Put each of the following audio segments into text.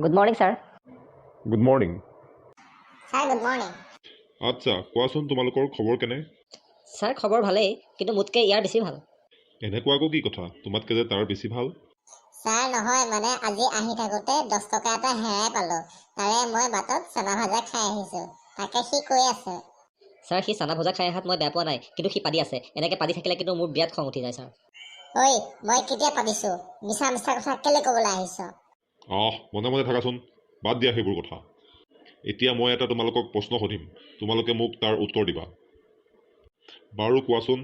Good morning sir. Good morning. Sir good morning. আচ্ছা, কোৱাচোন তোমালোকৰ খবৰ কেনে? ছাৰ খবৰ ভালেই, কিন্তু মোতকৈ ইয়াৰ বেছি ভাল। এনেকুৱা আকৌ কি কথা, তোমাতকৈ যে তাৰ বেছি ভাল? ছাৰ নহয় মানে আজি আহি থাকোঁতে 10 টকা এটা হেৰাই পালোঁ। তাৰে মই বাটত চানা ভাজা খাই আহিছোঁ, তাকে সি কৈ আছে। ছাৰ সি চানা ভজা খাই অহাত মই বেয়া পোৱা নাই, কিন্তু সি পাতি আছে। এনেকৈ পাতি থাকিলে কিন্তু মোৰ বিৰাট খং উঠি যায় ছাৰ। ঐ মই কেতিয়া পাতিছোঁ? মিছা মিছা কথা কেলৈ ক'বলৈ আহিছ? মনে মনে থাকাচোন, বাদ দিয়া সেইবোৰ কথা। এতিয়া মই এটা তোমালোকক প্ৰশ্ন সুধিম, তোমালোকে মোক তাৰ উত্তৰ দিবা। বাৰু কোৱাচোন,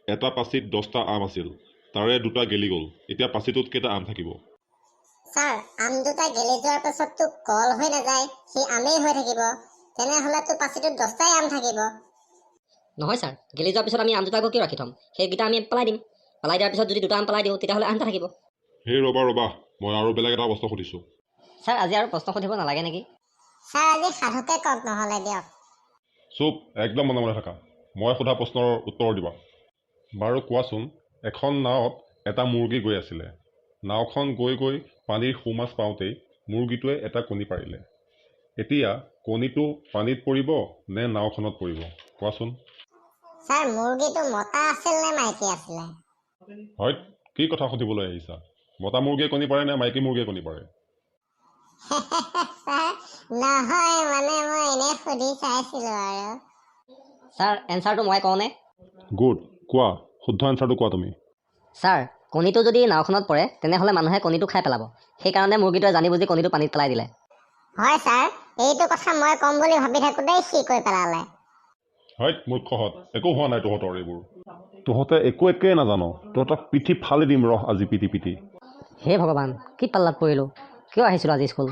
এটা পাচিত 10টা আম আছিল, তাৰে 2টা গেলি গ'ল, এতিয়া পাচিটোত কেইটা আম থাকিব? ছাৰ আম দুটা গেলি যোৱাৰ পাছততো কল হৈ নাযায়, সি আমেই হৈ থাকিব। তেনেহ'লেতো পাচিটোত 10টাই আম থাকিব। নহয় ছাৰ, গেলি যোৱাৰ পিছত আমি আম দুটা আকৌ কিয় ৰাখি থ'ম? সেইকেইটা আমি পেলাই দিম। পেলাই দিয়াৰ পিছত যদি 2টা আম পেলাই দিওঁ, তেতিয়াহ'লে 8টা থাকিব। সেই ৰ'বা, মই আৰু বেলেগ এটা প্ৰশ্ন সুধিছোঁ। ছাৰ আজি আৰু প্ৰশ্ন সুধিব নালাগে নেকি? ছাৰ আজি সাধুকে কওক নহ'লে দিয়ক। চুপ, একদম মনে মনে থাকা। মই সোধা প্ৰশ্নৰ উত্তৰ দিবা। বাৰু কোৱাচোন, এখন নাৱত এটা মুৰ্গী গৈ আছিলে। নাওখন গৈ গৈ পানীৰ সোঁমাজ পাওঁতেই মুৰ্গীটোৱে এটা কণী পাৰিলে। এতিয়া কণীটো পানীত পৰিব নে নাওখনত পৰিব? কোৱাচোন। ছাৰ মুৰ্গীটো মতা আছিল নে মাইকী আছিলে? হয়, কি কথা সুধিবলৈ আহিছা? মতা মুৰ্গীয়ে কণী পাৰে নে মাইকী মুৰ্গীয়ে কণী পাৰে? ছাৰ নহয় মানে মই এনেই সুধি চাইছিলোঁ আৰু। ছাৰ এনচাৰটো মই কওঁনে? গুড, কোৱা, শুদ্ধ এনচাৰটো কোৱা তুমি। ছাৰ কণীটো যদি নাওখনত পৰে, তেনেহ'লে মানুহে কণীটো খাই পেলাব। সেইকাৰণে মুৰ্গীটোৱে জানি বুজি কণীটো পানীত পেলাই দিলে। হয় ছাৰ, এইটো কথা মই ক'ম বুলি ভাবি থাকোঁতেই সি কৈ পেলালে। হয় মূৰ্খহঁত, একো হোৱা নাই তহঁতৰ এইবোৰ। তহঁতে একোৱেই নাজানো, তহঁতক পিঠি ফালি দিম ৰহ আজি পিটি। হে ভগৱান, কি পাল্লাত পৰিলোঁ? কিয় আহিছিলোঁ আজি স্কুল?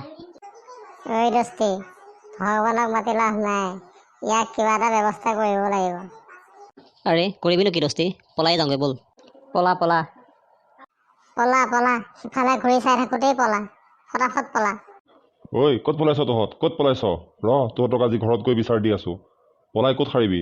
ঐ দোস্তি, ভগৱানক মাতি লাভ নাই, ইয়াক কিবা এটা ব্যৱস্থা কৰিব লাগিব। আৰে কৰিবিনো কি দস্তি? পলাই যাওঁগৈ ব'ল। পলা। পলা, সিফালে ঘূৰি চাই থাকোঁতেই পলা, ফটাফট পলা। ঐ ক'ত পলাইছ তহঁত? ক'ত পলাইছ? ৰহ, তহঁতক আজি ঘৰত গৈ বিচাৰ দি আছোঁ। পলাই ক'ত সাৰিবি?